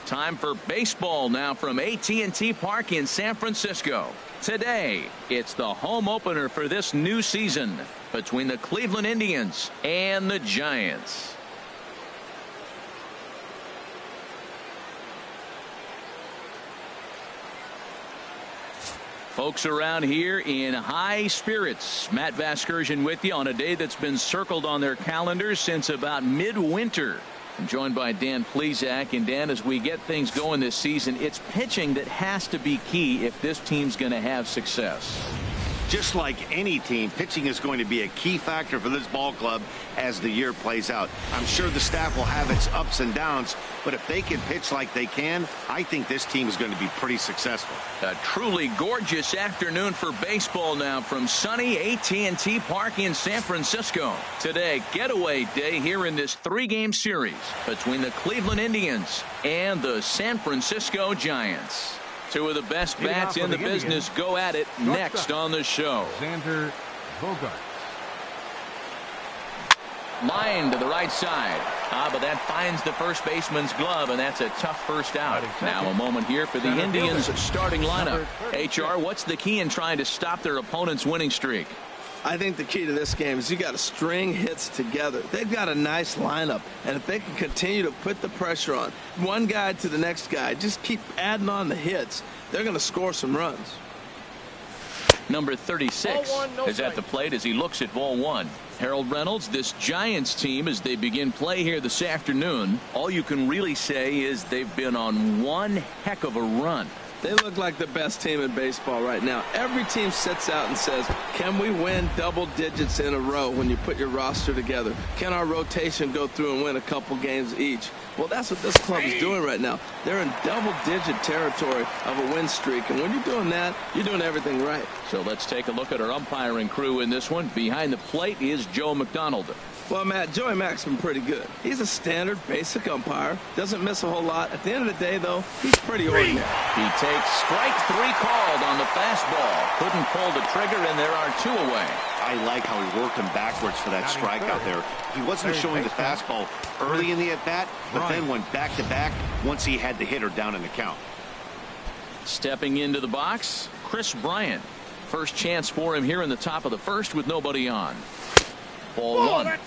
Time for baseball now from AT&T Park in San Francisco. Today, it's the home opener for this new season between the Cleveland Indians and the Giants. Folks around here in high spirits. Matt Vasgersian with you on a day that's been circled on their calendars since about midwinter. I'm joined by Dan Plesac. And Dan, as we get things going this season, it's pitching that has to be key if this team's going to have success. Just like any team, pitching is going to be a key factor for this ball club as the year plays out. I'm sure the staff will have its ups and downs, but if they can pitch like they can, I think this team is going to be pretty successful. A truly gorgeous afternoon for baseball now from sunny AT&T Park in San Francisco. Today, getaway day here in this three-game series between the Cleveland Indians and the San Francisco Giants. Two of the best bats in the business go at it next on the show. Mlbkwr. Line to the right side. But that finds the first baseman's glove, and that's a tough first out. Now a moment here for the Indians starting lineup. HR, what's the key in trying to stop their opponent's winning streak? I think the key to this game is you got to string hits together. They've got a nice lineup, and if they can continue to put the pressure on one guy to the next guy, just keep adding on the hits, they're going to score some runs. Number 36 is at the plate as he looks at ball one. Harold Reynolds, this Giants team, as they begin play here this afternoon, all you can really say is they've been on one heck of a run. They look like the best team in baseball right now. Every team sits out and says, can we win double digits in a row when you put your roster together? Can our rotation go through and win a couple games each? Well, that's what this club is doing right now. They're in double-digit territory of a win streak, and when you're doing that, you're doing everything right. So let's take a look at our umpiring crew in this one. Behind the plate is Joe McDonald. Well, Matt, Joey Mack's been pretty good. He's a standard, basic umpire. Doesn't miss a whole lot. At the end of the day, though, he's pretty ordinary. He takes strike three called on the fastball. Couldn't pull the trigger, and there are two away. I like how he worked him backwards for that strike out there. He wasn't showing the fastball early in the at-bat, but then went back-to-back once he had the hitter down in the count. Stepping into the box, Chris Bryant. First chance for him here in the top of the first with nobody on. Ball one.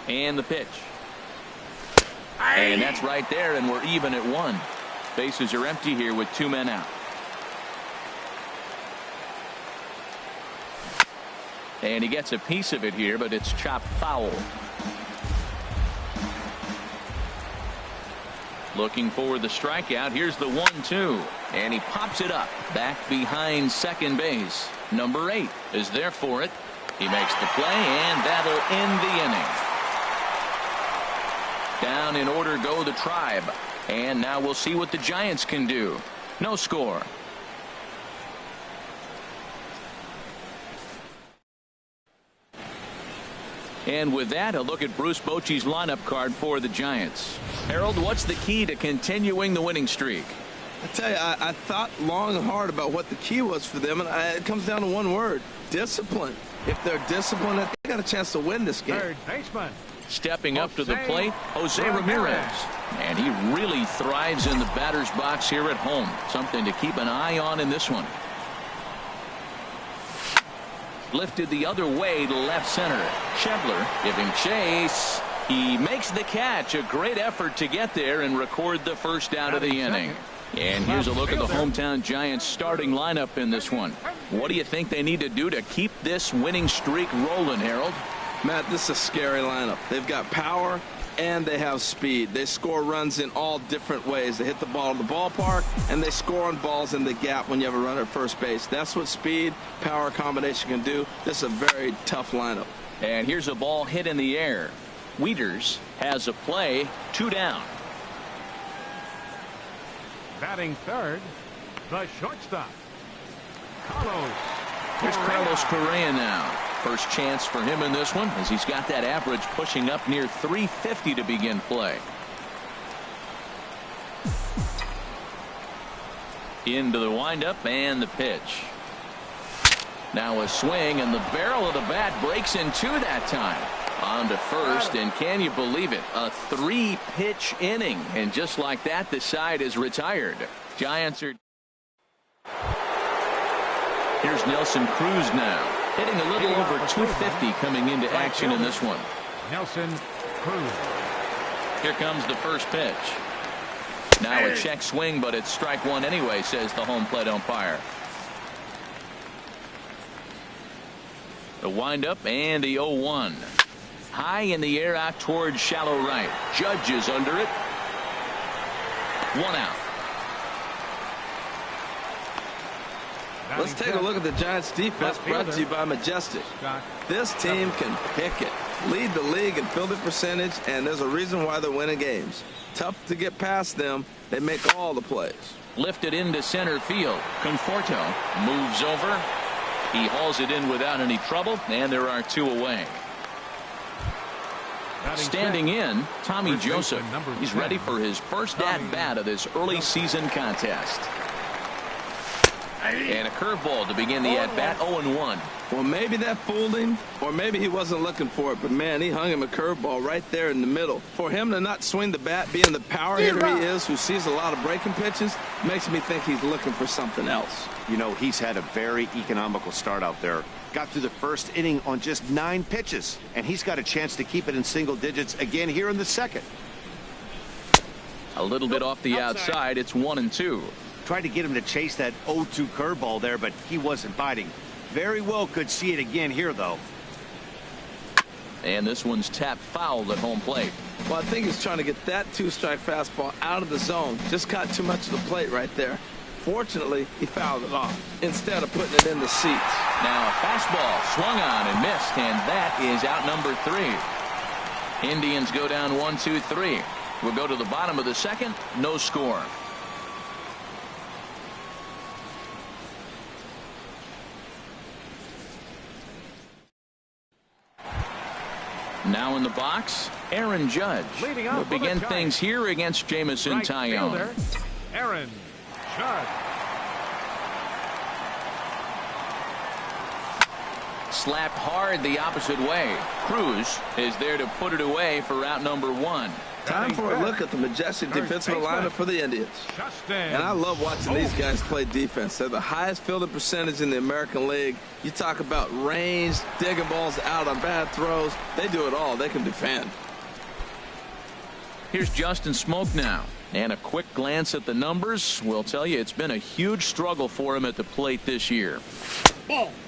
And the pitch. And that's right there, and we're even at one. Bases are empty here with two men out. And he gets a piece of it here, but it's chopped foul. Looking for the strikeout. Here's the 1-2. And he pops it up back behind second base. Number 8 is there for it. He makes the play, and that'll end the inning. Down in order go the Tribe. And now we'll see what the Giants can do. No score. And with that, a look at Bruce Bochy's lineup card for the Giants. Harold, what's the key to continuing the winning streak? I tell you, I thought long and hard about what the key was for them, and it comes down to one word: discipline. If they're disciplined, they got a chance to win this game. Third baseman. Stepping up to the plate, Jose Ramirez. And he really thrives in the batter's box here at home. Something to keep an eye on in this one. Lifted the other way to left center. Schebler giving chase. He makes the catch. A great effort to get there and record the first out of the inning. And here's a look at the hometown Giants starting lineup in this one. What do you think they need to do to keep this winning streak rolling, Harold? Matt, this is a scary lineup. They've got power and they have speed. They score runs in all different ways. They hit the ball in the ballpark, and they score on balls in the gap when you have a runner at first base. That's what speed, power combination can do. This is a very tough lineup. And here's a ball hit in the air. Wieters has a play, 2 down. Batting third, the shortstop, Carlos. Here's Carlos Correa now. First chance for him in this one, as he's got that average pushing up near 350 to begin play. Into the windup and the pitch. Now a swing, and the barrel of the bat breaks in two that time. On to first, and can you believe it? A 3-pitch inning, and just like that, the side is retired. Giants are. Here's Nelson Cruz now, hitting a little over 250 coming into action in this one. Nelson Cruz. Here comes the first pitch. Now a check swing, but it's strike one anyway, says the home plate umpire. The windup and the 0-1. High in the air out towards shallow right. Judge is under it. 1 out. Let's take a look at the Giants defense, brought to you by Majestic. This team can pick it, lead the league in fielding percentage, and there's a reason why they're winning games. Tough to get past them. They make all the plays. Lifted into center field. Conforto moves over. He hauls it in without any trouble, and there are 2 away. Standing in, Tommy Joseph. He's ready for his first at-bat of this early season contest. And a curveball to begin the at-bat, 0-1. Well, maybe that fooled him, or maybe he wasn't looking for it, but man, he hung him a curveball right there in the middle. For him to not swing the bat, being the power hitter he is, who sees a lot of breaking pitches, makes me think he's looking for something else. You know, he's had a very economical start out there. Got through the first inning on just 9 pitches, and he's got a chance to keep it in single digits again here in the second. A little bit off the outside. It's 1-2. Tried to get him to chase that 0-2 curveball there, but he wasn't biting. Very well could see it again here, though. And this one's tapped foul at home plate. Well, I think he's trying to get that 2-strike fastball out of the zone. Just caught too much of the plate right there. Fortunately, he fouled it off instead of putting it in the seats. Now a fastball swung on and missed, and that is out number 3. Indians go down 1-2-3. We'll go to the bottom of the second. No score. Now in the box, Aaron Judge. We'll begin things here against Jamison Tyone. Aaron Judge. Slapped hard the opposite way. Cruz is there to put it away for out number 1. Time for a look at the Majestic defensive alignment for the Indians. And I love watching these guys play defense. They're the highest fielding percentage in the American League. You talk about range, digging balls out on bad throws. They do it all. They can defend. Here's Justin Smoke now. And a quick glance at the numbers will tell you it's been a huge struggle for him at the plate this year.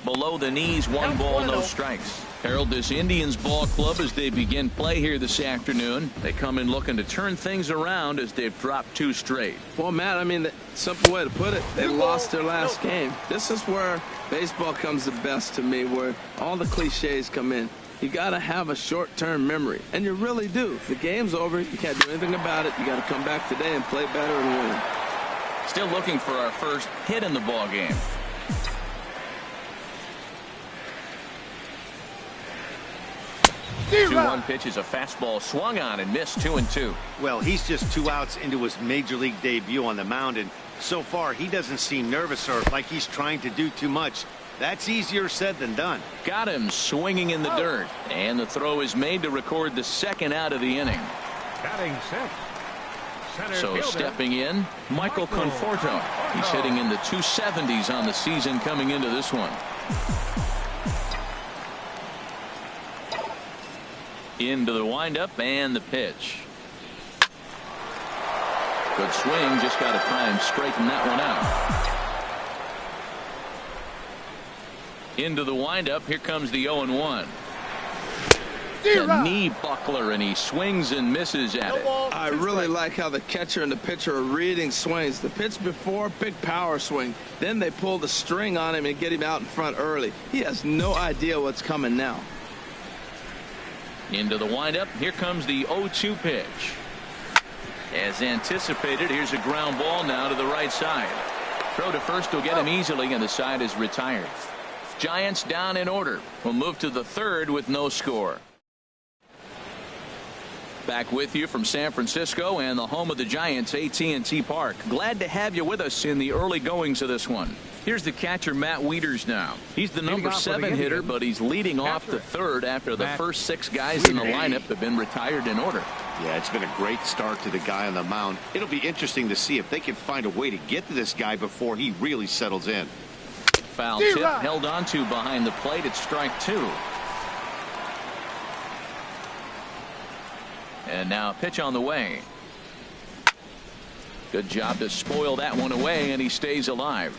Below the knees, 1 ball, no strikes. Herald this Indians ball club as they begin play here this afternoon. They come in looking to turn things around as they've dropped 2 straight. Well, Matt, I mean, the simple way to put it, they lost their last game. This is where baseball comes the best to me, where all the cliches come in. You got to have a short-term memory, and you really do. The game's over. You can't do anything about it. You got to come back today and play better and win. Still looking for our first hit in the ball game. The 2-1 pitch is a fastball swung on and missed, 2-2. Well, he's just 2 outs into his major league debut on the mound, and so far he doesn't seem nervous or like he's trying to do too much. That's easier said than done. Got him swinging in the dirt, and the throw is made to record the second out of the inning. Batting 6th. So stepping in, Michael Conforto. He's hitting in the 270s on the season coming into this one. Into the windup and the pitch. Good swing, just got to try and straighten that one out. Into the windup, here comes the 0-1. The knee buckler, and he swings and misses at it. I really like how the catcher and the pitcher are reading swings. The pitch before, big power swing. Then they pull the string on him and get him out in front early. He has no idea what's coming now. Into the windup, here comes the 0-2 pitch. As anticipated, here's a ground ball now to the right side. Throw to first will get him easily, and the side is retired. Giants down in order. We'll move to the 3rd with no score. Back with you from San Francisco and the home of the Giants, AT&T Park. Glad to have you with us in the early goings of this one. Here's the catcher, Matt Wieters now. He's the number 7 hitter, but he's leading off the third after the first 6 guys in the lineup have been retired in order. Yeah, it's been a great start to the guy on the mound. It'll be interesting to see if they can find a way to get to this guy before he really settles in. Foul tip held on to behind the plate. It's strike 2. And now pitch on the way. Good job to spoil that one away, and he stays alive.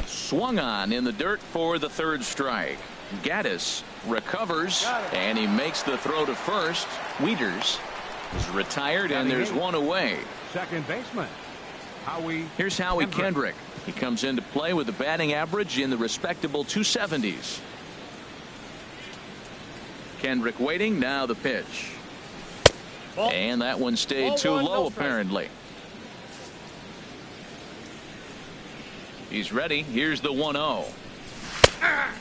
Swung on in the dirt for the 3rd strike. Gaddis recovers, and he makes the throw to first. Wieters is retired, and there's one away. Second baseman, Howie. Here's Howie Kendrick. He comes into play with a batting average in the respectable 270s. Kendrick waiting. Now the pitch. And that one stayed too low, apparently. He's ready. Here's the 1-0.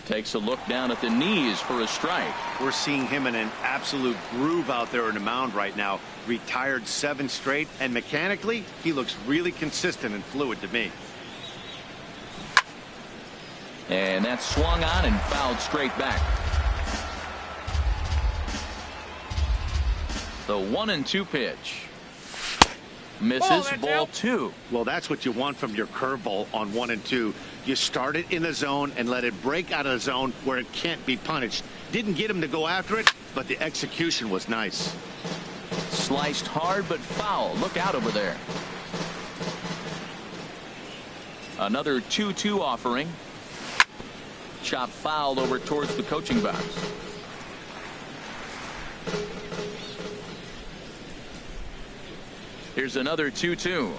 Takes a look down at the knees for a strike. We're seeing him in an absolute groove out there in the mound right now. Retired 7 straight, and mechanically, he looks really consistent and fluid to me. And that's swung on and fouled straight back. The 1-2 pitch. Misses, ball 2. Well, that's what you want from your curveball on 1 and 2. You start it in the zone and let it break out of the zone where it can't be punished. Didn't get him to go after it, but the execution was nice. Sliced hard but foul. Look out over there. Another 2-2 offering. Chop fouled over towards the coaching box. Here's another 2-2.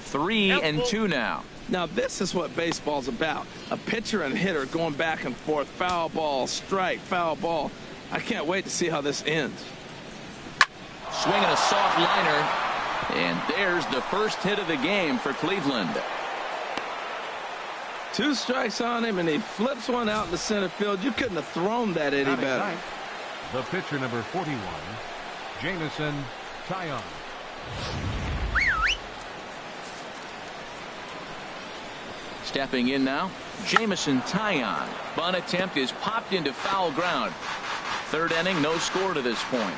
3-2 now. Now this is what baseball's about. A pitcher and hitter going back and forth. Foul ball, strike, foul ball. I can't wait to see how this ends. Swinging a soft liner. And there's the first hit of the game for Cleveland. 2 strikes on him, and he flips one out in the center field. You couldn't have thrown that any better. The pitcher, number 41, Jameson Taillon. Stepping in now, Jameson Taillon. Bunt attempt is popped into foul ground. 3rd inning, no score to this point.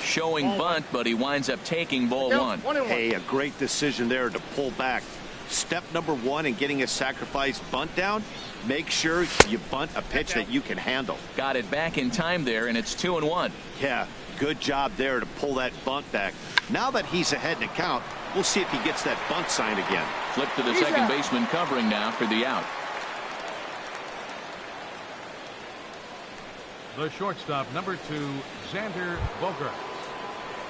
Showing bunt, but he winds up taking ball 1. Hey, a great decision there to pull back. Step number 1 in getting a sacrifice bunt down, make sure you bunt a pitch that you can handle. Got it back in time there, and it's 2-1. Yeah, good job there to pull that bunt back. Now that he's ahead in the count, we'll see if he gets that bunt signed again. Flip to the second baseman covering now for the out. The shortstop, number 2, Mlbkwr.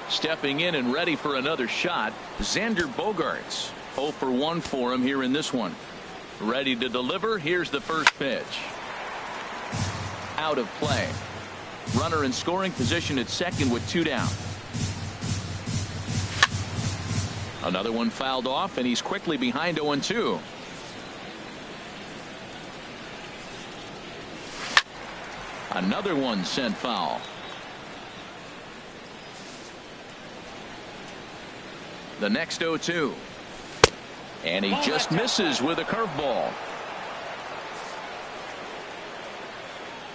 Stepping in and ready for another shot, Xander Bogaerts. 0 for 1 for him here in this one. Ready to deliver. Here's the first pitch. Out of play. Runner in scoring position at second with 2 down. Another one fouled off, and he's quickly behind 0-2. Another one sent foul. The next 0-2. And he just misses with a curveball.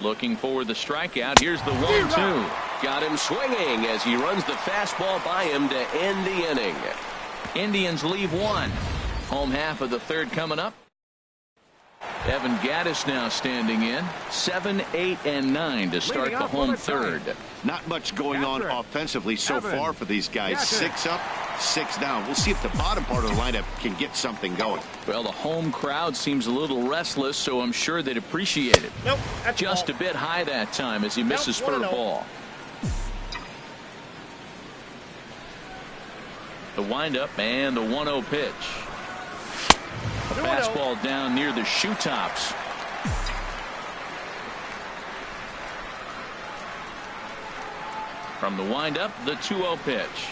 Looking for the strikeout. Here's the 1-2. Got him swinging as he runs the fastball by him to end the inning. Indians leave 1. Home half of the 3rd coming up. Evan Gaddis now standing in. 7, 8, and 9 to start the home 3rd. Not much going on offensively so far for these guys. 6 up, 6 down. We'll see if the bottom part of the lineup can get something going. Well, the home crowd seems a little restless, so I'm sure they'd appreciate it. Just a bit high that time as he misses for a ball. The windup and the 1-0 pitch. A fastball down near the shoe tops. From the windup, the 2-0 pitch.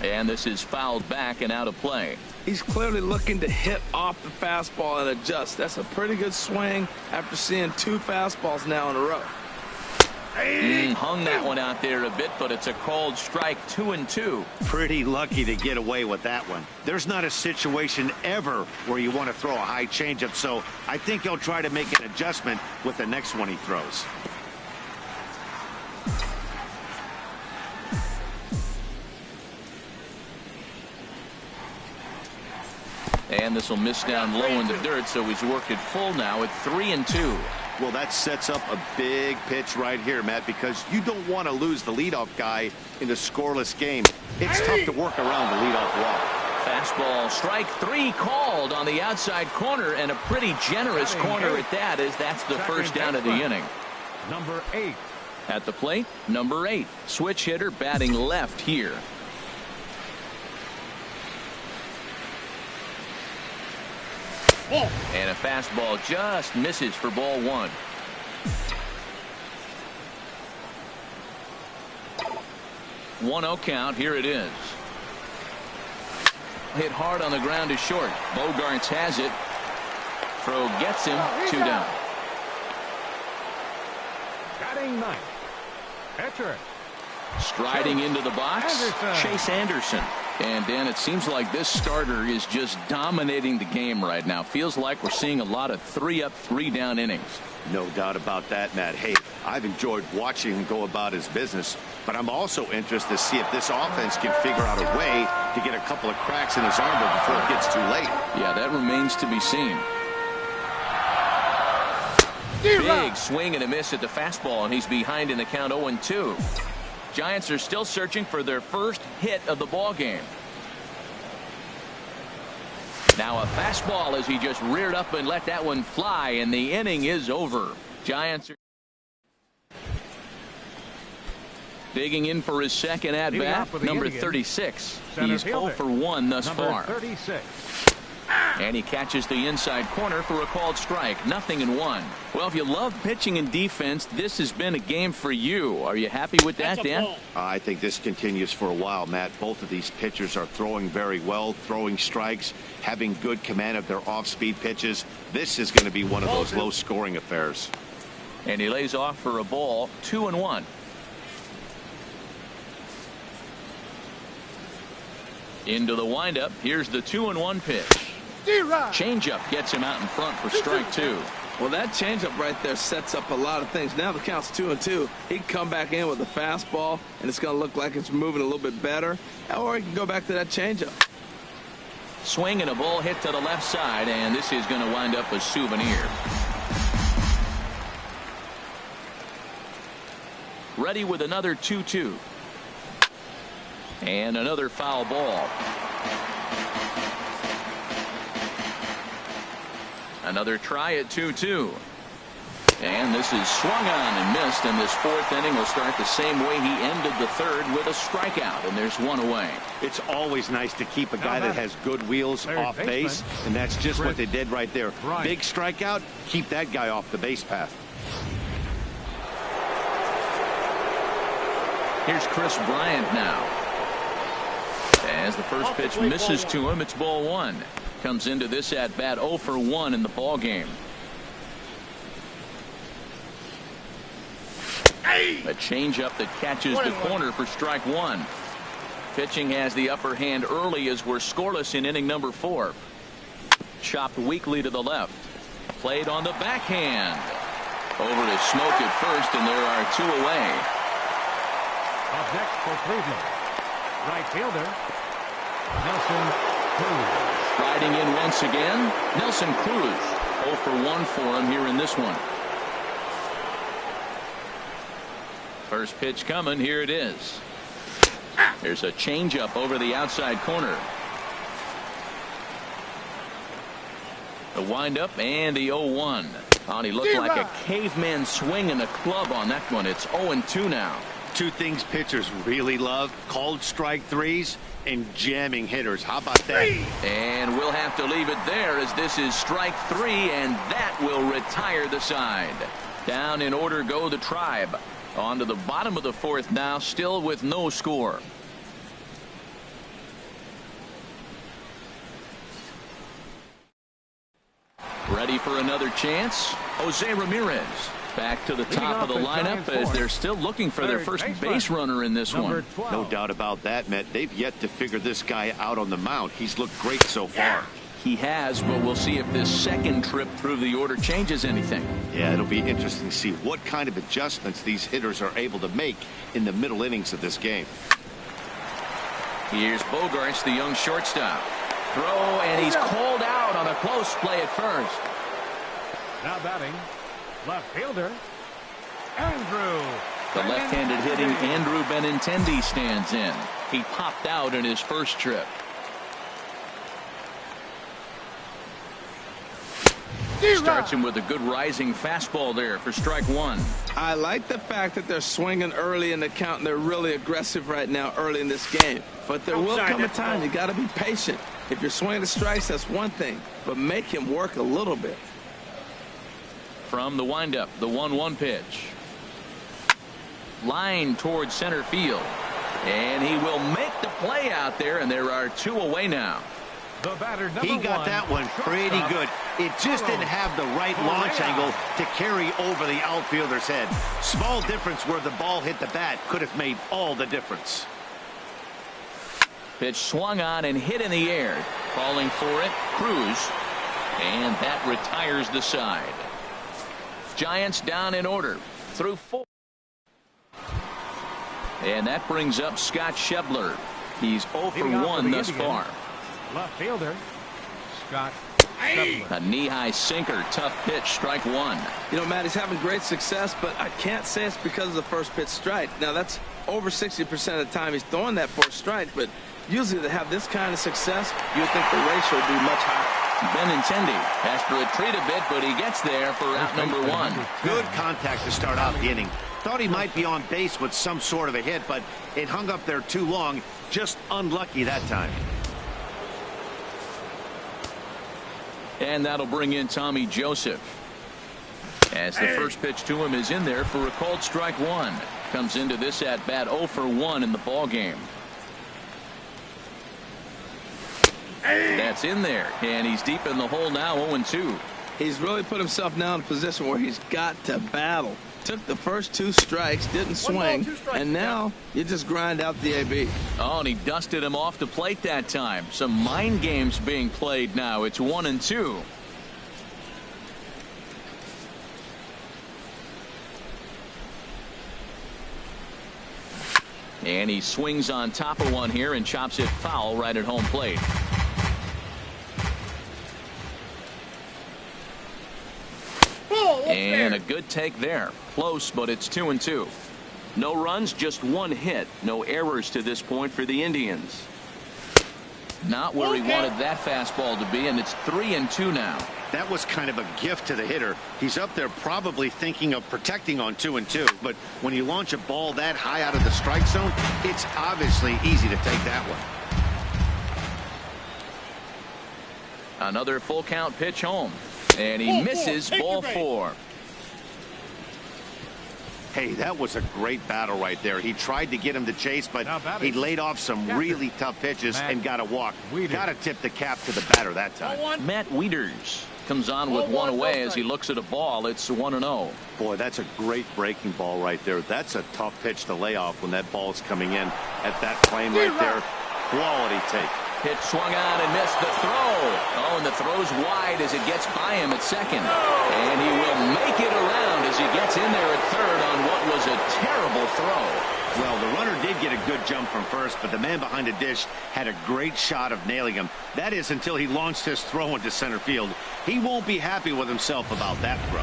And this is fouled back and out of play. He's clearly looking to hit off the fastball and adjust. That's a pretty good swing after seeing 2 fastballs now in a row. Hung that one out there a bit, but it's a called strike, 2-2. Pretty lucky to get away with that one. There's not a situation ever where you want to throw a high changeup, so I think he'll try to make an adjustment with the next one he throws. And this will miss down low in the dirt, so he's worked it full now at 3-2. Well, that sets up a big pitch right here, Matt, because you don't want to lose the leadoff guy in a scoreless game. It's tough to work around the leadoff walk. Fastball, strike 3 called on the outside corner, and a pretty generous corner at that, as that's the first down of the inning. Number 8. At the plate, number 8. Switch hitter batting left here. And a fastball just misses for ball 1. One 0 count. Here it is. Hit hard on the ground to short. Bogarts has it. Throw gets him. 2 down. Batting 9th. Pitcher. Striding into the box, Chase Anderson. And Dan, it seems like this starter is just dominating the game right now. Feels like we're seeing a lot of 3-up, 3-down innings. No doubt about that, Matt. Hey, I've enjoyed watching him go about his business, but I'm also interested to see if this offense can figure out a way to get a couple of cracks in his armor before it gets too late. Yeah, that remains to be seen. Big swing and a miss at the fastball, and he's behind in the count 0-2. Giants are still searching for their first hit of the ball game. Now a fastball as he just reared up and let that one fly, and the inning is over. Giants are digging in for his second at bat, number 36. He's 0 for 1 thus far. 36. And he catches the inside corner for a called strike. 0-1. Well, if you love pitching and defense, this has been a game for you. Are you happy with that, Dan? I think this continues for a while, Matt. Both of these pitchers are throwing very well, throwing strikes, having good command of their off-speed pitches. This is going to be one of those low-scoring affairs. And he lays off for a ball. 2-1. Into the windup. Here's the 2-1 pitch. Changeup gets him out in front for strike 2. Well, that changeup right there sets up a lot of things. Now the count's 2-2. He can come back in with a fastball, and it's going to look like it's moving a little bit better. Or he can go back to that changeup. Swing and a ball hit to the left side, and this is going to wind up a souvenir. Ready with another 2-2. And another foul ball. Another try at 2-2. And this is swung on and missed, and this fourth inning will start the same way he ended the third, with a strikeout, and there's one away. It's always nice to keep a guy that has good wheels off base, and that's just what they did right there. Big strikeout, keep that guy off the base path. Here's Chris Bryant now. As the first pitch misses to him, it's ball 1. Comes into this at bat 0 for 1 in the ball game. A changeup that catches the corner for strike 1. Pitching has the upper hand early as we're scoreless in inning number 4. Chopped weakly to the left. Played on the backhand. Over to Smoke at first, and there are 2 away. Up next for Cleveland, right fielder Nelson Cruz. Riding in once again, Nelson Cruz. 0 for 1 for him here in this one. First pitch coming. Here it is. There's a changeup over the outside corner. The windup and the 0-1. Oh, he looked like a caveman swinging a club on that one. It's 0-2 now. 2 things pitchers really love: called strike 3s and jamming hitters. How about that? And we'll have to leave it there, as this is strike 3, and that will retire the side. Down in order go the Tribe. On to the bottom of the 4th now, still with no score. Ready for another chance? Jose Ramirez. Back to the top of the lineup as they're still looking for their first base runner in this one. No doubt about that, Matt. They've yet to figure this guy out on the mound. He's looked great so far. He has, but we'll see if this second trip through the order changes anything. Yeah, it'll be interesting to see what kind of adjustments these hitters are able to make in the middle innings of this game. Here's Bogaerts, the young shortstop. Throw, and he's called out on a close play at first. Now batting, left fielder, Andrew. The left-handed hitting Andrew Benintendi stands in. He popped out in his first trip. Starts him with a good rising fastball there for strike one. I like the fact that they're swinging early in the count and they're really aggressive right now early in this game. But there will come a time you got to be patient. If you're swinging the strikes, that's one thing, but make him work a little bit. From the windup, the 1-1 pitch. Line towards center field. And he will make the play out there, and there are two away now. The batter, he got that one pretty good. It just didn't have the right launch angle to carry over the outfielder's head. Small difference where the ball hit the bat could have made all the difference. Pitch swung on and hit in the air. Calling for it, Cruz. And that retires the side. Giants down in order through 4. And that brings up Scott Schebler. He's 0 for 1 thus far. Left fielder, Scott. A knee-high sinker, tough pitch, strike one. You know, Matt, he's having great success, but I can't say it's because of the first pitch strike. Now, that's over 60% of the time he's throwing that first strike, but usually to have this kind of success, you would think the ratio would be much higher. Benintendi has to retreat a bit, but he gets there for out number one. Good contact to start out the inning. Thought he might be on base with some sort of a hit, but it hung up there too long. Just unlucky that time. And that'll bring in Tommy Joseph. As the first pitch to him is in there for a called strike one. Comes into this at bat 0 for 1 in the ball game. That's in there, and he's deep in the hole now, 0-2. He's really put himself now in a position where he's got to battle. Took the first 2 strikes, didn't swing, and now you just grind out the AB. Oh, and he dusted him off the plate that time. Some mind games being played now. It's 1-2. And he swings on top of one here and chops it foul right at home plate. And a good take there. Close, but it's 2-2. No runs, just 1 hit. No errors to this point for the Indians. Not where he wanted that fastball to be, and it's 3-2 now. That was kind of a gift to the hitter. He's up there probably thinking of protecting on 2-2, but when you launch a ball that high out of the strike zone, it's obviously easy to take that one. Another full count pitch home. And he misses ball 4. Hey, that was a great battle right there. He tried to get him to chase, but he laid off some really tough pitches and got a walk. Got to tip the cap to the batter that time. Matt Wieters comes on with 1 away as he looks at a ball. It's 1-0. Boy, that's a great breaking ball right there. That's a tough pitch to lay off when that ball's coming in at that plane right there. Quality take. Pitch swung on and missed the throw. Oh, and the throw's wide as it gets by him at second. And he will make it around as he gets in there at third on what was a terrible throw. Well, the runner did get a good jump from first, but the man behind the dish had a great shot of nailing him. That is until he launched his throw into center field. He won't be happy with himself about that throw.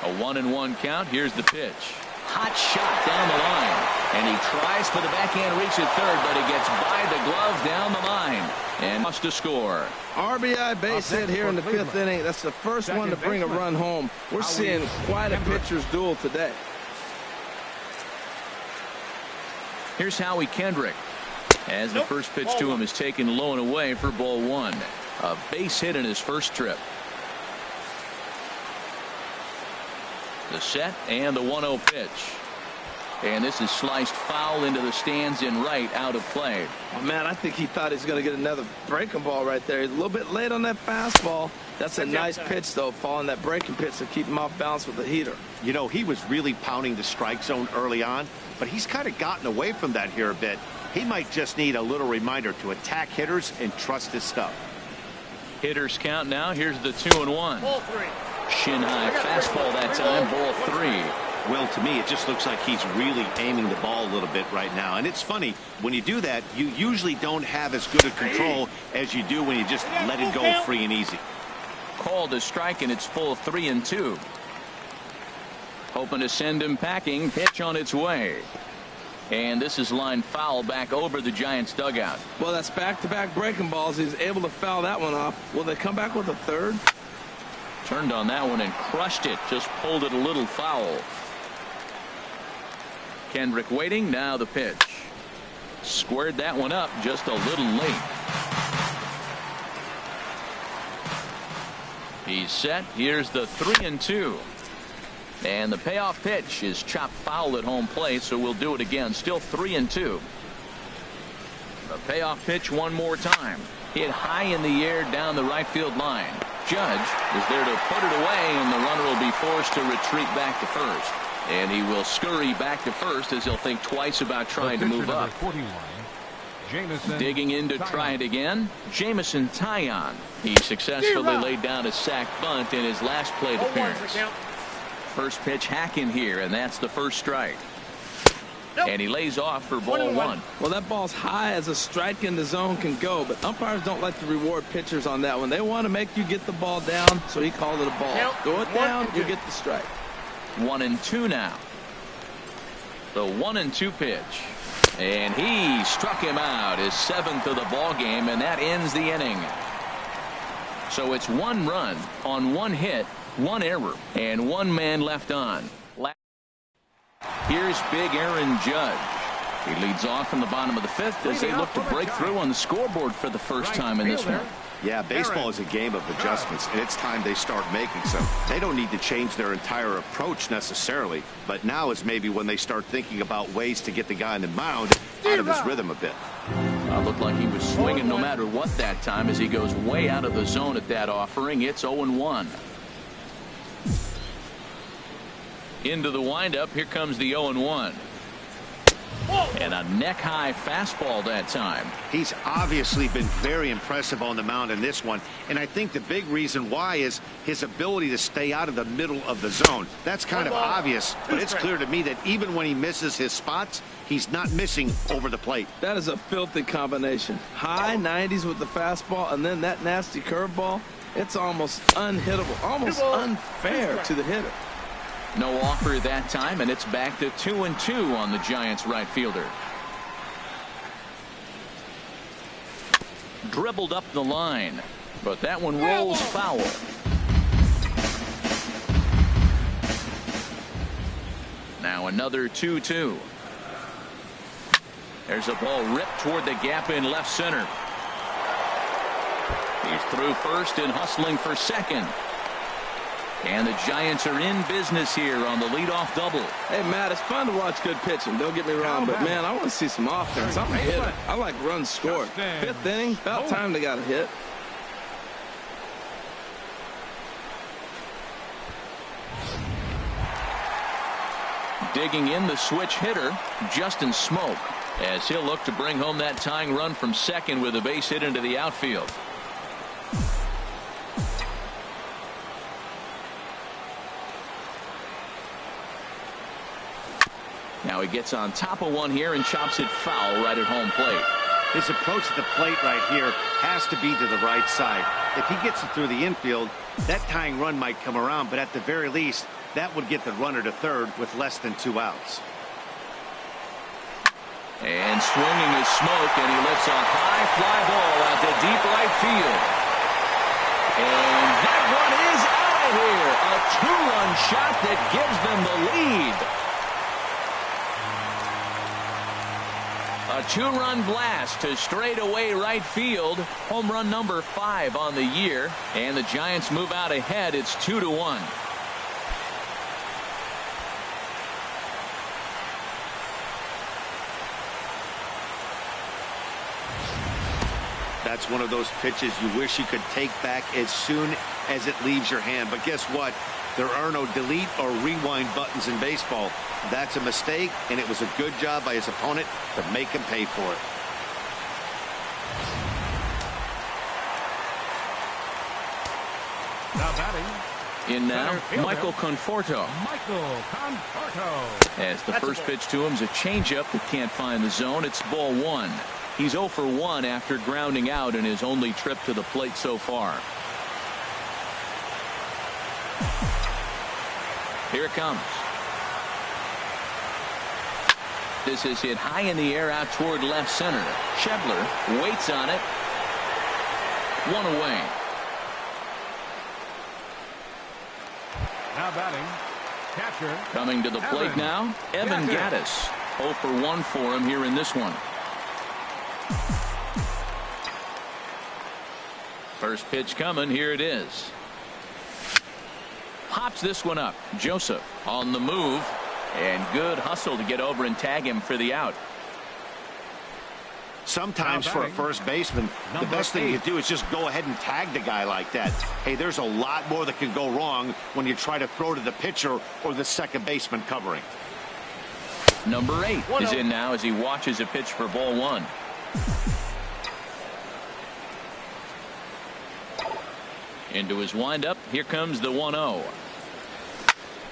A 1-1 count. Here's the pitch. Hot shot down the line. And he tries for the backhand reach at third, but he gets by the glove down the line. And must to score. RBI base hit here in the 5th inning. That's the first one to bring a run home. We're seeing quite a pitcher's duel today. Here's Howie Kendrick. As the first pitch to him is taken low and away for ball 1. A base hit in his first trip. The set and the 1-0 pitch. And this is sliced foul into the stands in right, out of play. Oh, man, I think he thought he was going to get another breaking ball right there. He's a little bit late on that fastball. That's a nice pitch, though, following that breaking pitch to keep him off balance with the heater. You know, he was really pounding the strike zone early on, but he's kind of gotten away from that here a bit. He might just need a little reminder to attack hitters and trust his stuff. Hitters count now. Here's the 2-1. Ball 3. Shin high fastball that time. Ball 3. Well, to me, it just looks like he's really aiming the ball a little bit right now. And it's funny, when you do that, you usually don't have as good a control as you do when you just let it go free and easy. Called a strike, and it's full 3-2. Hoping to send him packing. Pitch on its way. And this is line foul back over the Giants dugout. Well, that's back-to-back breaking balls. He's able to foul that one off. Will they come back with a third? Turned on that one and crushed it. Just pulled it a little foul. Kendrick waiting. Now the pitch. Squared that one up just a little late. He's set. Here's the 3-2. And the payoff pitch is chopped foul at home plate, so we'll do it again. Still 3-2. The payoff pitch one more time. Hit high in the air down the right field line. Judge is there to put it away, and the runner will be forced to retreat back to first. And he will scurry back to first as he'll think twice about trying to move up. 41, Jamison Digging in to try it again. Jamison Taillon. He successfully laid down a sac bunt in his last plate appearance. First pitch hacking here, and that's the first strike. And he lays off for ball 1. Well, that ball's high as a strike in the zone can go, but umpires don't like to reward pitchers on that one. They want to make you get the ball down, so he called it a ball. Go it down, you get the strike. 1-2 now. The 1-2 pitch. And he struck him out, his 7th of the ball game, and that ends the inning. So it's 1 run on 1 hit, 1 error, and 1 man left on. Here's big Aaron Judge. He leads off in the bottom of the 5th as they look to break through on the scoreboard for the first time in this one. Yeah, baseball is a game of adjustments, and it's time they start making some. They don't need to change their entire approach necessarily, but now is maybe when they start thinking about ways to get the guy on the mound out of his rhythm a bit. Looked like he was swinging no matter what that time as he goes way out of the zone at that offering. It's 0-1. Into the windup. Here comes the 0-1. And a neck-high fastball that time. He's obviously been very impressive on the mound in this one, and I think the big reason why is his ability to stay out of the middle of the zone. That's kind of obvious, but it's clear to me that even when he misses his spots, he's not missing over the plate. That is a filthy combination. High 90s with the fastball, and then that nasty curveball. It's almost unhittable, almost unfair to the hitter. No offer that time, and it's back to 2-2 on the Giants right fielder. Dribbled up the line, but that one rolls foul. Now another 2-2. There's a ball ripped toward the gap in left center. He's through first and hustling for second. And the Giants are in business here on the leadoff double. Hey, Matt, it's fun to watch good pitching. Don't get me wrong, but, man, I want to see some offense. I'm a hitter. I like runs scored. 5th inning, about time they got a hit. Digging in, the switch hitter, Justin Smoke, as he'll look to bring home that tying run from second with a base hit into the outfield. Now he gets on top of one here and chops it foul right at home plate. His approach at the plate right here has to be to the right side. If he gets it through the infield, that tying run might come around, but at the very least, that would get the runner to third with less than 2 outs. And swinging is Smoke, and he lifts a high fly ball out to deep right field. And that one is out of here. A 2-run shot that gives them the lead. A 2-run blast to straightaway right field. Home run number 5 on the year. And the Giants move out ahead. It's 2-1. That's one of those pitches you wish you could take back as soon as it leaves your hand. But guess what? There are no delete or rewind buttons in baseball. That's a mistake, and it was a good job by his opponent to make him pay for it. Now batting. In now, Mlbkwr. As the first pitch to him is a changeup that can't find the zone. It's ball one. He's 0 for 1 after grounding out in his only trip to the plate so far. Here it comes. This is hit high in the air out toward left center. Schebler waits on it. One away. Now batting. Catcher. Coming to the plate now, Evan Gattis. 0 for 1 for him here in this one. First pitch coming. Here it is. Pops this one up. Joseph on the move, and good hustle to get over and tag him for the out. Sometimes for a first baseman, the best thing you do is just go ahead and tag the guy like that. Hey, there's a lot more that can go wrong when you try to throw to the pitcher or the second baseman covering. Number 8 is in now as he watches a pitch for ball one. Into his windup. Here comes the 1-0.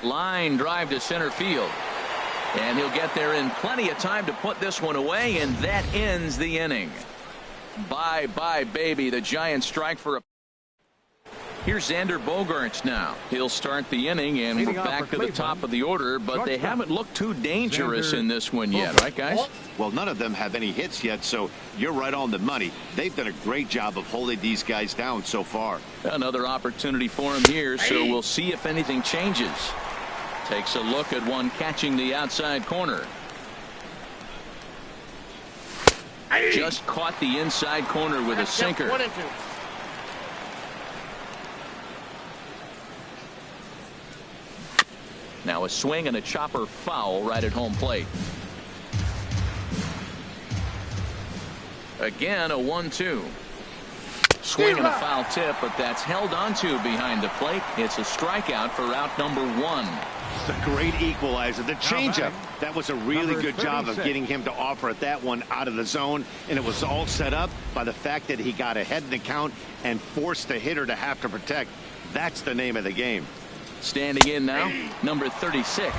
Line drive to center field. And he'll get there in plenty of time to put this one away, and that ends the inning. Bye-bye, baby. The Giants strike for a... Here's Mlbkwr now. He'll start the inning, and we're back to the top of the order, but they haven't looked too dangerous in this one yet, right, guys? Well, none of them have any hits yet, so you're right on the money. They've done a great job of holding these guys down so far. Another opportunity for him here, so we'll see if anything changes. Takes a look at one catching the outside corner. Just caught the inside corner with a sinker. 1 and 2. Now a swing and a chopper foul right at home plate. Again, a 1-2. Swing and a foul tip, but that's held onto behind the plate. It's a strikeout for out number 1. It's a great equalizer. The changeup. That was a really good job of getting him to offer at that one out of the zone, and it was all set up by the fact that he got ahead in the count and forced the hitter to have to protect. That's the name of the game. Standing in now, number 36,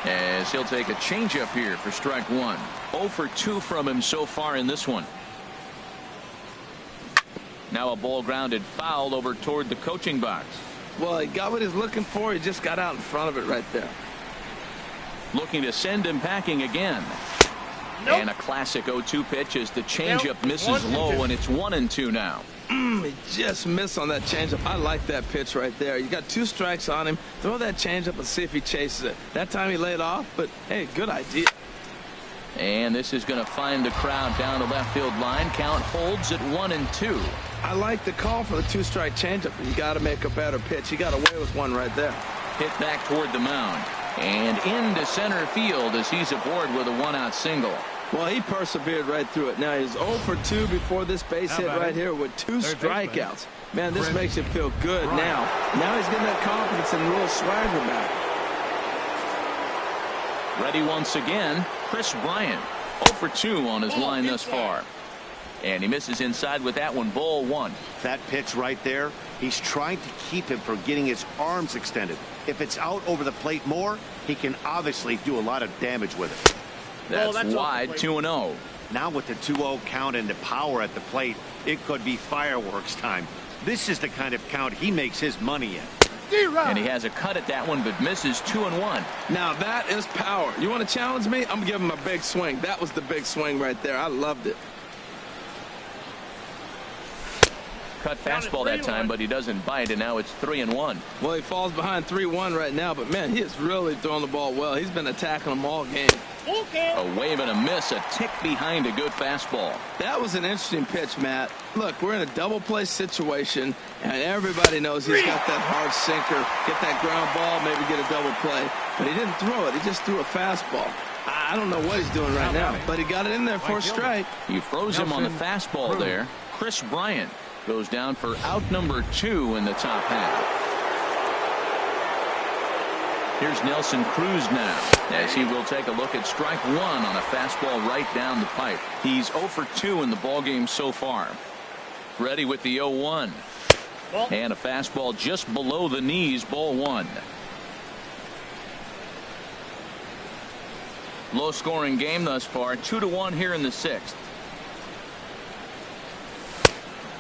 as he'll take a changeup here for strike 1. 0 for 2 from him so far in this one. Now a ball grounded foul over toward the coaching box. Well, he got what he's looking for. He just got out in front of it right there. Looking to send him packing again. Nope. And a classic 0-2 pitch as the changeup misses low, and it's 1-2 now. He just missed on that changeup. I like that pitch right there. You got 2 strikes on him. Throw that changeup and see if he chases it. That time he laid off, but hey, good idea. And this is going to find the crowd down the left field line. Count holds at 1-2. I like the call for the 2-strike changeup. You got to make a better pitch. He got away with one right there. Hit back toward the mound. And into center field as he's aboard with a 1-out single. Well, he persevered right through it. Now he's 0 for 2 before this base hit right here with 2 strikeouts. Man, this makes him feel good now. Now he's getting that confidence and a little swagger back. Ready once again, Chris Bryant. 0 for 2 on his line thus far. And he misses inside with that one, ball 1. That pitch right there, he's trying to keep him from getting his arms extended. If it's out over the plate more, he can obviously do a lot of damage with it. That's wide, 2-0. Now with the 2-0 count and the power at the plate, it could be fireworks time. This is the kind of count he makes his money in. And he has a cut at that one, but misses 2-1. Now that is power. You want to challenge me? I'm going to give him a big swing. That was the big swing right there. I loved it. Cut fastball that time, but he doesn't bite, and now it's 3-1. Well, he falls behind 3-1 right now, but man, he is really throwing the ball well. He's been attacking them all game. A wave and a miss, a tick behind a good fastball. That was an interesting pitch, Matt. Look, we're in a double play situation, and everybody knows he's got that hard sinker, get that ground ball, maybe get a double play, but he didn't throw it. He just threw a fastball. I don't know what he's doing right now, but he got it in there for a strike. You froze him on the fastball there. Chris Bryant goes down for out number 2 in the top half. Here's Nelson Cruz now, as he will take a look at strike 1 on a fastball right down the pipe. He's 0 for 2 in the ballgame so far. Ready with the 0-1. And a fastball just below the knees, ball 1. Low scoring game thus far, 2-1 here in the 6th.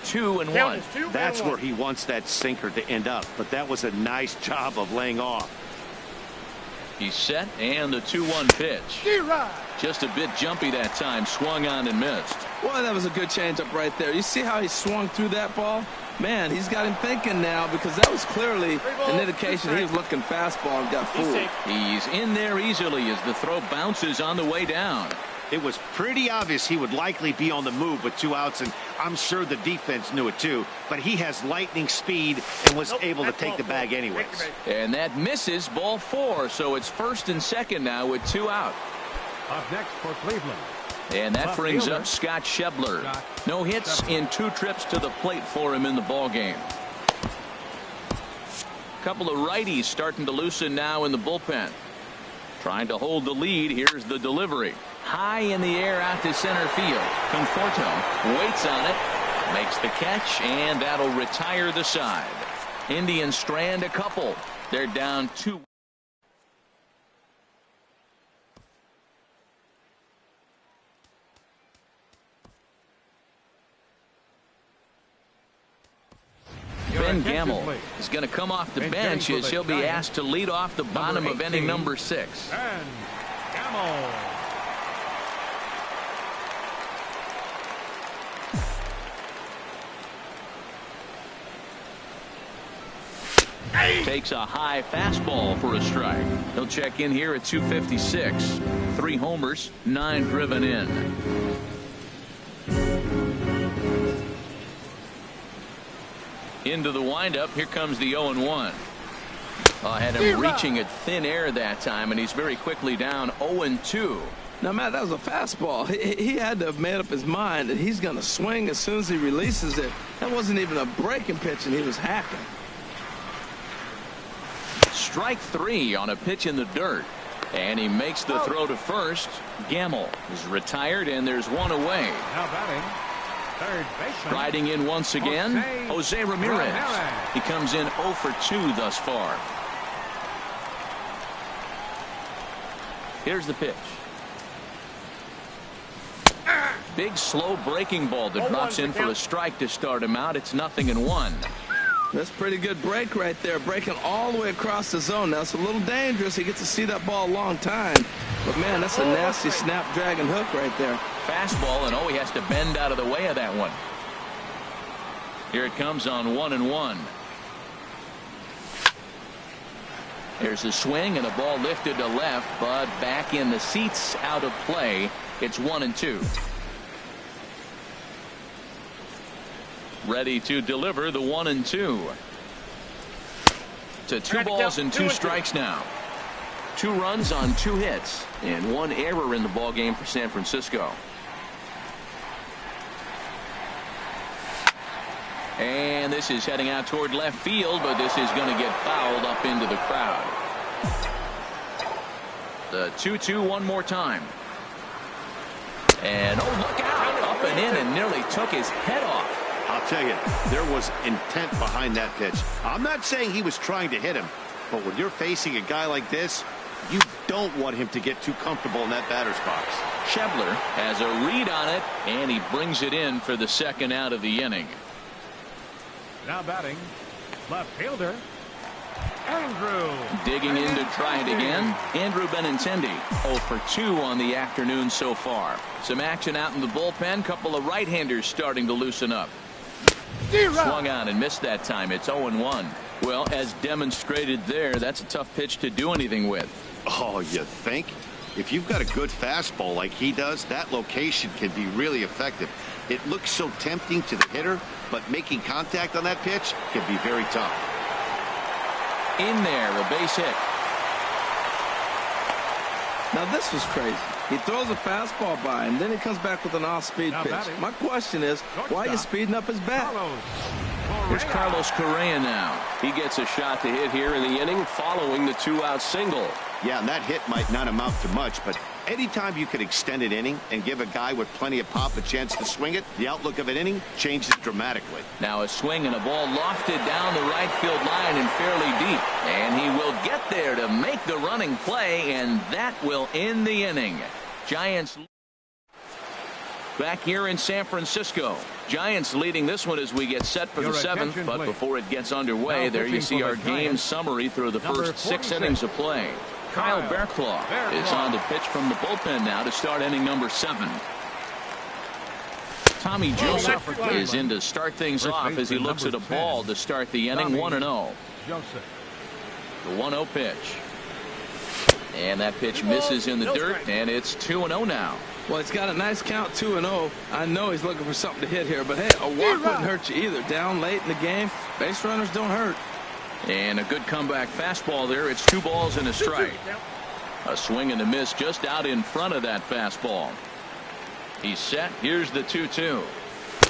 2-1. That's where he wants that sinker to end up, but that was a nice job of laying off. He's set, and the 2-1 pitch. Just a bit jumpy that time, swung on and missed. Boy, that was a good changeup right there. You see how he swung through that ball? Man, he's got him thinking now, because that was clearly an indication he was looking fastball and got fooled. He's in there easily as the throw bounces on the way down. It was pretty obvious he would likely be on the move with 2 outs, and I'm sure the defense knew it too, but he has lightning speed and was able to take the bag anyways. And that misses, ball 4, so it's 1st and 2nd now with 2 out. Up next for Cleveland. And that brings up Scott Schebler. No hits in 2 trips to the plate for him in the ballgame. Couple of righties starting to loosen now in the bullpen. Trying to hold the lead. Here's the delivery. High in the air out to center field. Conforto waits on it. Makes the catch, and that'll retire the side. Indians strand a couple. They're down 2. Ben Gamble is going to come off the bench as he'll be asked to lead off the bottom of inning number 6. And Gamble. Takes a high fastball for a strike. He'll check in here at 256. 3 homers, 9 driven in. Into the windup. Here comes the 0-1. Had him reaching at thin air that time, and he's very quickly down 0-2. Now, Matt, that was a fastball. He had to have made up his mind that he's going to swing as soon as he releases it. That wasn't even a breaking pitch, and he was hacking. Strike 3 on a pitch in the dirt. And he makes the throw to first. Gamble is retired, and there's 1 away. Now batting, third baseman. Riding in once again, Jose Ramirez. He comes in 0 for 2 thus far. Here's the pitch. Big slow breaking ball that drops in for a strike to start him out. It's 0-1. That's a pretty good break right there, breaking all the way across the zone. Now, it's a little dangerous. He gets to see that ball a long time. But, man, that's a nasty snapdragon hook right there. Fastball, and he has to bend out of the way of that one. Here it comes on 1-1. There's a swing and a ball lifted to left, but back in the seats, out of play. It's 1-2. Ready to deliver the 1-2. To 2 balls and 2 strikes now. 2 runs on 2 hits and 1 error in the ball game for San Francisco. And this is heading out toward left field, but this is going to get fouled up into the crowd. The 2-2 one more time. And look out, up and in, and nearly took his head off. I'll tell you, there was intent behind that pitch. I'm not saying he was trying to hit him, but when you're facing a guy like this, you don't want him to get too comfortable in that batter's box. Schebler has a read on it, and he brings it in for the 2nd out of the inning. Now batting, left fielder, Andrew. Digging in to try it again, Andrew Benintendi. 0 for 2 on the afternoon so far. Some action out in the bullpen. Couple of right-handers starting to loosen up. Swung on and missed that time. It's 0-1. Well, as demonstrated there, that's a tough pitch to do anything with. Oh, you think? If you've got a good fastball like he does, that location can be really effective. It looks so tempting to the hitter, but making contact on that pitch can be very tough. In there, a base hit. Now, this was crazy. He throws a fastball by him, then he comes back with an off-speed pitch. My question is, why are you speeding up his bat? Here's Carlos Correa now. He gets a shot to hit here in the inning following the 2-out single. Yeah, and that hit might not amount to much, but anytime you can extend an inning and give a guy with plenty of pop a chance to swing it, the outlook of an inning changes dramatically. Now a swing and a ball lofted down the right field line and fairly deep. And he will get there to make the running play, and that will end the inning. Giants back here in San Francisco. Giants leading this one as we get set for the seventh, but before it gets underway, there you see our game summary through the first 6 innings of play. Kyle Mlbkwr is on the pitch from the bullpen now to start inning number 7. Tommy Joseph is in to start things off as he looks at a ball to start the inning. 1-0. The 1-0 pitch. And that pitch misses in the dirt, and it's 2-0 now. Well, it's got a nice count, 2-0. I know he's looking for something to hit here, but hey, a walk wouldn't hurt you either. Down late in the game, base runners don't hurt. And a good comeback fastball there. It's 2 balls and a strike. A swing and a miss just out in front of that fastball. He's set. Here's the 2-2.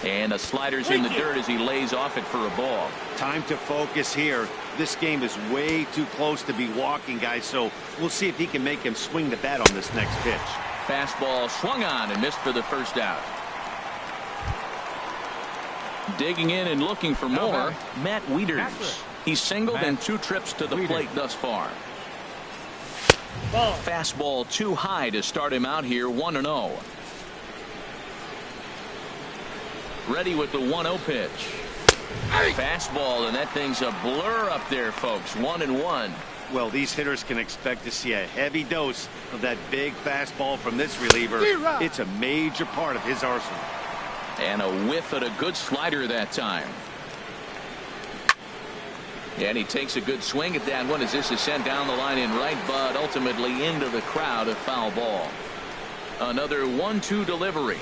And the slider's in the dirt as he lays off it for a ball. Time to focus here. This game is way too close to be walking, guys, so we'll see if he can make him swing the bat on this next pitch. Fastball swung on and missed for the first out. Digging in and looking for more, Matt Wieters. He's singled in 2 trips to the plate thus far. Fastball too high to start him out here. 1-0. Ready with the 1-0 pitch. Fastball, and that thing's a blur up there, folks. 1-1. Well, these hitters can expect to see a heavy dose of that big fastball from this reliever. It's a major part of his arsenal. And a whiff at a good slider that time. And he takes a good swing at that one as this is sent down the line in right, but ultimately into the crowd, a foul ball. Another 1-2 delivery.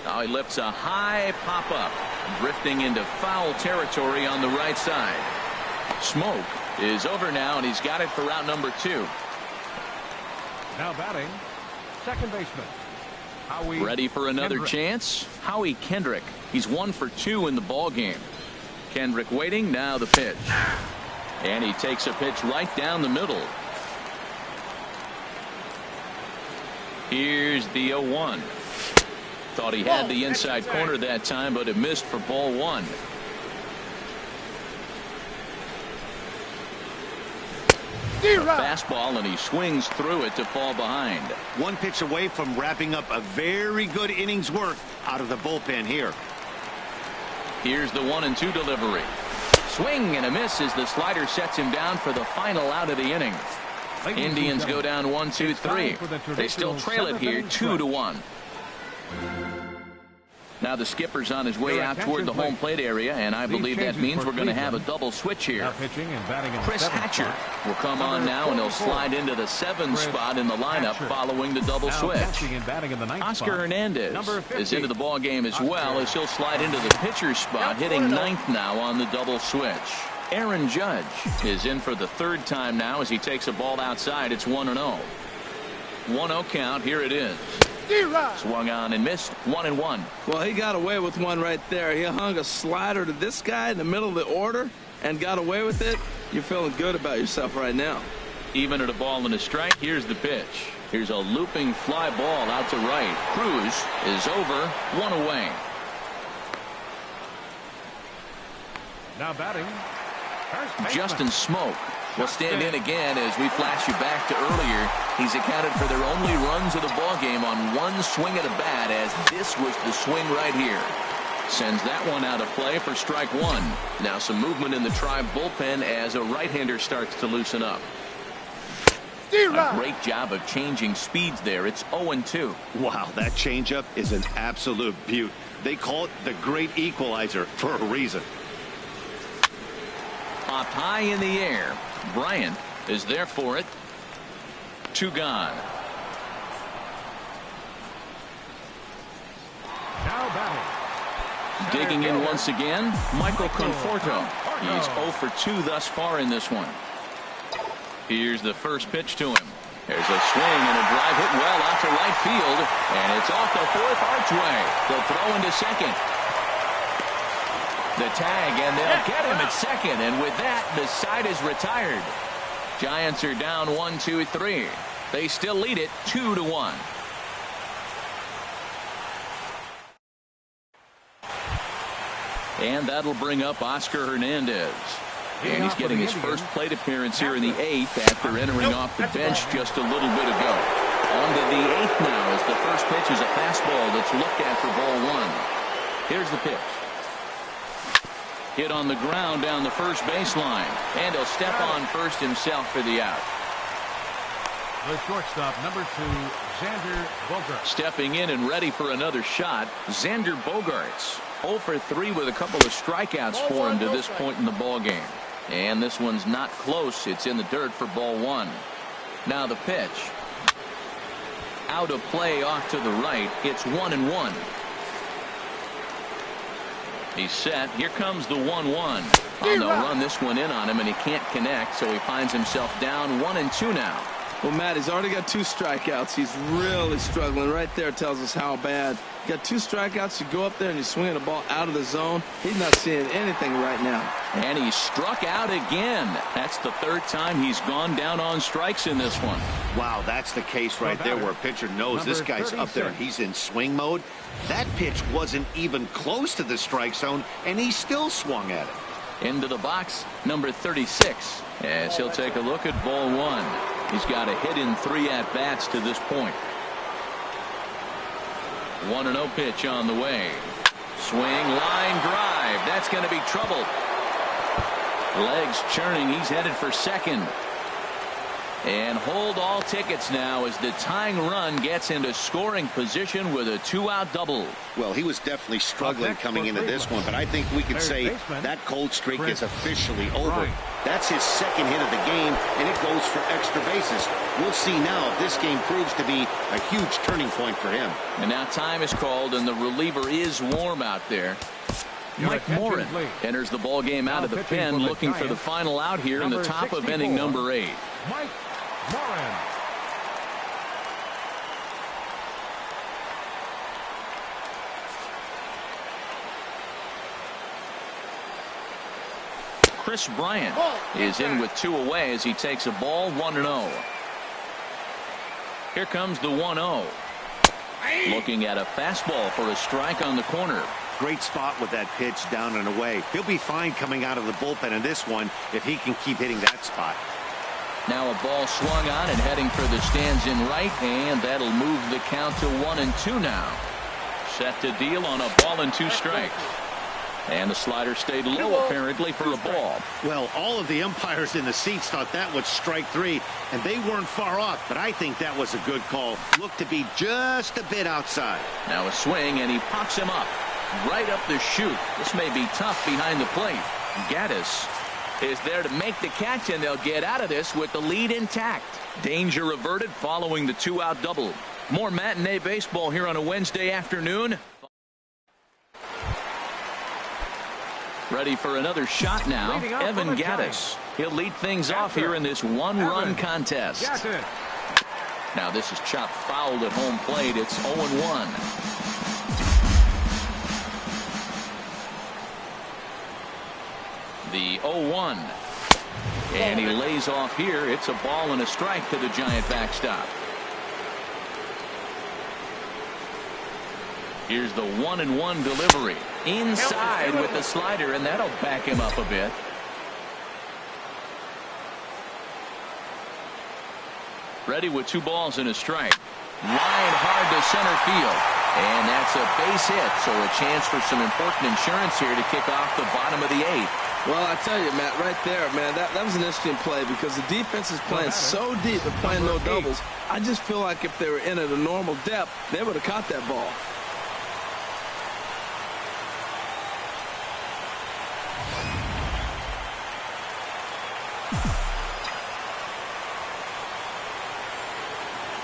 Now he lifts a high pop-up, drifting into foul territory on the right side. Smoke is over now, and he's got it for route number 2. Now batting, second baseman. Ready for another chance? Howie Kendrick. He's 1 for 2 in the ball game. Kendrick waiting. Now the pitch. And he takes a pitch right down the middle. Here's the 0-1. Thought he had the inside corner that time, but it missed for ball 1. A fastball, and he swings through it to fall behind. 1 pitch away from wrapping up a very good innings work out of the bullpen here. Here's the 1-2 delivery. Swing and a miss as the slider sets him down for the final out of the inning. Indians go down 1-2-3. They still trail it here 2-1. Now the skipper's on his way out toward the home plate area, and I believe that means we're going to have a double switch here. Chris Hatcher will come on now, and he'll slide into the 7 spot in the lineup following the double switch. Oscar Hernandez is into the ball game as well, as he'll slide into the pitcher's spot, hitting 9th now on the double switch. Aaron Judge is in for the 3rd time now as he takes a ball outside. It's 1-0. 1-0 count. Here it is. Swung on and missed. 1-1. Well, he got away with one right there. He hung a slider to this guy in the middle of the order and got away with it. You're feeling good about yourself right now. Even at a ball and a strike. Here's the pitch. Here's a looping fly ball out to right. Cruz is over. 1 away. Now batting, Justin Smoke will stand in again as we flash you back to earlier. He's accounted for their only runs of the ball game on 1 swing of the bat, as this was the swing right here. Sends that one out of play for strike 1. Now some movement in the Tribe bullpen as a right-hander starts to loosen up. A great job of changing speeds there. It's 0-2. Wow, that changeup is an absolute beaut. They call it the great equalizer for a reason. Popped high in the air. Bryant is there for it. 2 gone. now batting. Digging in once again, Michael Conforto. He's 0 for 2 thus far in this one. Here's the first pitch to him. There's a swing and a drive hit well out to right field, and it's off the fourth archway. They'll throw into second. The tag, and they'll get him at second, and with that, the side is retired. Giants are down 1-2-3. They still lead it 2-1. And that'll bring up Oscar Hernandez. And he's getting his first plate appearance here in the 8th after entering off the bench just a little bit ago. On to the 8th now as the first pitch is a fastball that's looked at for ball 1. Here's the pitch. Hit on the ground down the first baseline. And he'll step on first himself for the out. The shortstop, number 2, Xander Bogaerts. Stepping in and ready for another shot, Xander Bogaerts. 0 for 3 with a couple of strikeouts for him to this point in the ball game. And this one's not close. It's in the dirt for ball 1. Now the pitch. Out of play off to the right. It's 1-1. He's set. Here comes the 1-1. They'll run this one in on him, and he can't connect, so he finds himself down 1-2 now. Well, Matt, he's already got 2 strikeouts. He's really struggling. Right there tells us how bad. You got 2 strikeouts. You go up there and you swing the ball out of the zone. He's not seeing anything right now. And he struck out again. That's the 3rd time he's gone down on strikes in this one. Wow, that's the case right there where a pitcher knows this guy's up there and he's in swing mode. That pitch wasn't even close to the strike zone, and he still swung at it. Into the box, number 36. As he'll take a look at ball 1. He's got a hit in 3 at-bats to this point. 1-0 pitch on the way. Swing, line drive. That's going to be trouble. Legs churning. He's headed for second. And hold all tickets now as the tying run gets into scoring position with a 2-out double. Well, he was definitely struggling coming into this one, but I think we could say that cold streak is officially over. That's his 2nd hit of the game, and it goes for extra bases. We'll see now if this game proves to be a huge turning point for him. And now time is called, and the reliever is warm out there. Mike Morin enters the ball game out of the pen, looking for the final out here in the top of inning number 8. Mike Morin. Chris Bryant is in with 2 away as he takes a ball 1-0. Here comes the 1-0. Looking at a fastball for a strike on the corner. Great spot with that pitch down and away. He'll be fine coming out of the bullpen in this one if he can keep hitting that spot. Now a ball swung on and heading for the stands in right, and that'll move the count to 1-2 now. Set to deal on a ball and 2 strikes. And the slider stayed low apparently for a ball. Well, all of the umpires in the seats thought that was strike 3, and they weren't far off, but I think that was a good call. Looked to be just a bit outside. Now a swing, and he pops him up right up the chute. This may be tough behind the plate. Gaddis is there to make the catch, and they'll get out of this with the lead intact. Danger averted following the 2-out double. More matinee baseball here on a Wednesday afternoon. Ready for another shot now, Evan Gaddis. He'll lead things off here in this 1-run contest. Now this is chopped foul at home plate. It's 0-1. The 0-1. And he lays off here. It's a ball and a strike to the Giant backstop. Here's the 1-1 delivery. Inside with the slider, and that'll back him up a bit. Ready with 2 balls and a strike. Line hard to center field. And that's a base hit, so a chance for some important insurance here to kick off the bottom of the 8th. Well, I tell you, Matt, right there, man, that was an interesting play because the defense is playing so deep and playing no doubles. I just feel like if they were in at a normal depth, they would have caught that ball.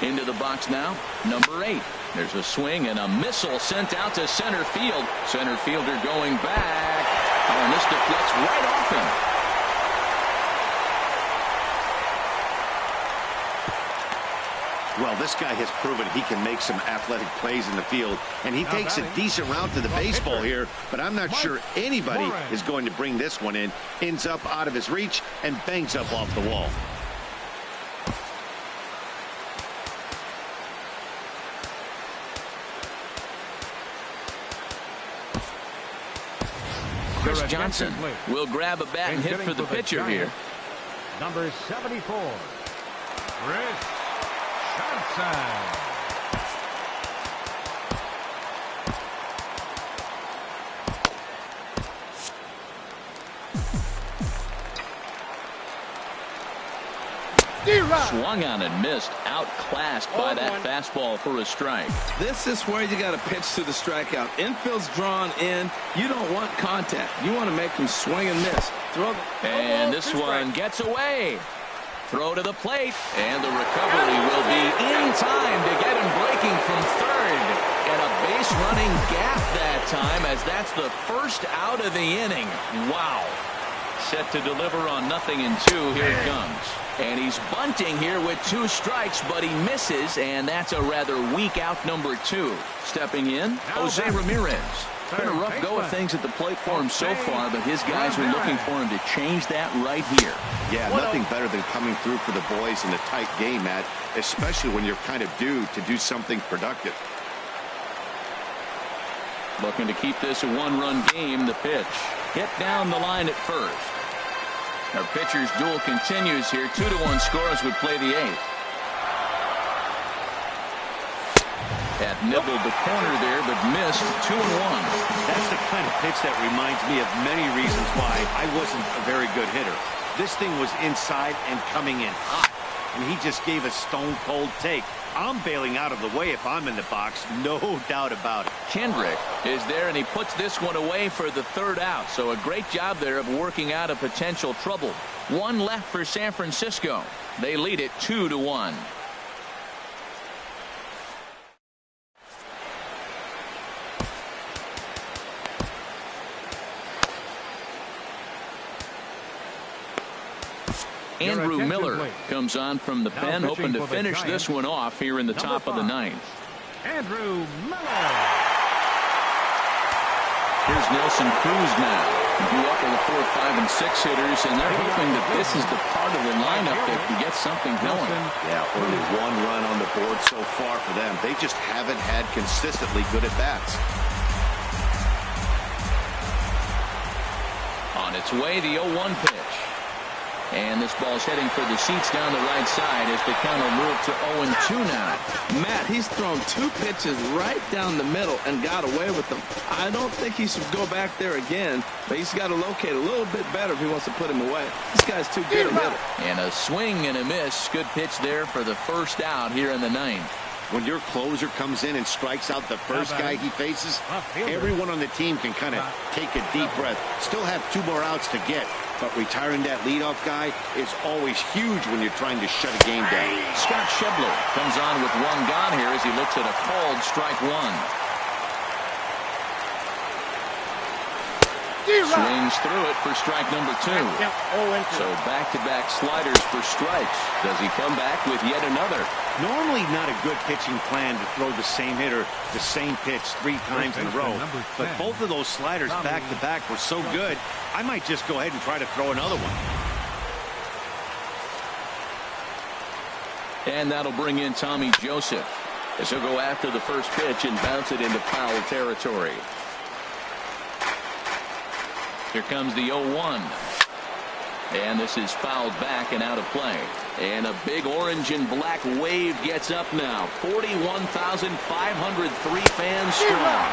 Into the box now, number 8. There's a swing and a missile sent out to center field. Center fielder going back. Oh, and this deflects right off him. Well, this guy has proven he can make some athletic plays in the field, and he takes a decent route to the baseball here, but I'm not sure anybody is going to bring this one in. Ends up out of his reach and bangs up off the wall. Chris Johnson will grab a bat and hit for the pitcher here. Number 74, Chris Johnson. Swung on and missed. Outclassed by that fastball for a strike. This is where you got to pitch to the strikeout. Infield's drawn in. You don't want contact. You want to make them swing and miss. And this one gets away. Throw to the plate. And the recovery will be in time to get him breaking from third. And a base running gap that time, as that's the first out of the inning. Wow. Set to deliver on 0-2. Here it comes. And he's bunting here with 2 strikes, but he misses, and that's a rather weak out number 2. Stepping in, Jose Ramirez. Been a rough go of things at the plate for him so far, but his guys are looking for him to change that right here. Yeah, nothing better than coming through for the boys in a tight game, Matt, especially when you're kind of due to do something productive. Looking to keep this a 1-run game. The pitch hit down the line at first. Our pitcher's duel continues here. 2-1 scores would play the 8th. That nibbled the corner there, but missed. 2-1. That's the kind of pitch that reminds me of many reasons why I wasn't a very good hitter. This thing was inside and coming in hot, and he just gave a stone-cold take. I'm bailing out of the way if I'm in the box, no doubt about it. Kendrick is there, and he puts this one away for the 3rd out. So a great job there of working out a potential trouble. 1 left for San Francisco. They lead it 2-1. Andrew Miller comes on from the pen, hoping to finish this one off here in the top of the 9th. Andrew Miller. Here's Nelson Cruz now. You up with the 4, 5, and 6 hitters, and they're hoping that this is the part of the lineup that can get something going. Yeah, only 1 run on the board so far for them. They just haven't had consistently good at-bats. On its way, the 0-1 pitch. And this ball's heading for the seats down the right side as the count will move to 0-2 now. Matt, he's thrown 2 pitches right down the middle and got away with them. I don't think he should go back there again, but he's got to locate a little bit better if he wants to put him away. This guy's too good a hitter. And a swing and a miss. Good pitch there for the 1st out here in the 9th. When your closer comes in and strikes out the first guy he faces, everyone on the team can kind of take a deep breath. Still have 2 more outs to get, but retiring that leadoff guy is always huge when you're trying to shut a game down. Scott Schebler comes on with 1 gone here as he looks at a called strike 1. Swings through it for strike number 2. So back-to-back sliders for strikes. Does he come back with yet another? Normally not a good pitching plan to throw the same hitter the same pitch 3 times in a row. But both of those sliders back-to-back were so good, I might just go ahead and try to throw another one. And that'll bring in Tommy Joseph as he'll go after the first pitch and bounce it into foul territory. Here comes the 0-1. And this is fouled back and out of play. And a big orange and black wave gets up now. 41,503 fans strong.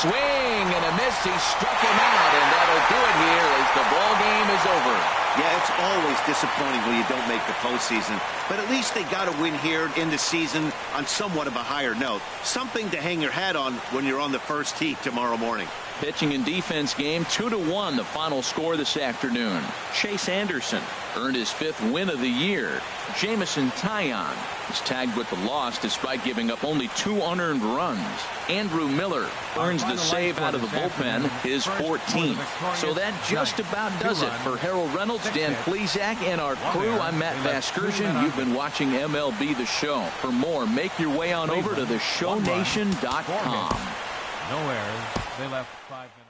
Swing and a miss. He struck him out, and that'll do it here as the ball game is over. Yeah, it's always disappointing when you don't make the postseason, but at least they got a win here in the season on somewhat of a higher note. Something to hang your hat on when you're on the first tee tomorrow morning. Pitching and defense game, 2-1 the final score this afternoon. Chase Anderson earned his 5th win of the year. Jamison Taillon is tagged with the loss despite giving up only 2 unearned runs. Andrew Miller earns the save out of the bullpen, his 14th. So that just about does it for Harold Reynolds. It's Dan Plesac and our crew. I'm Matt Vasgersian. You've been watching MLB The Show. For more, make your way on over to theshownation.com. No errors. They left 5 minutes.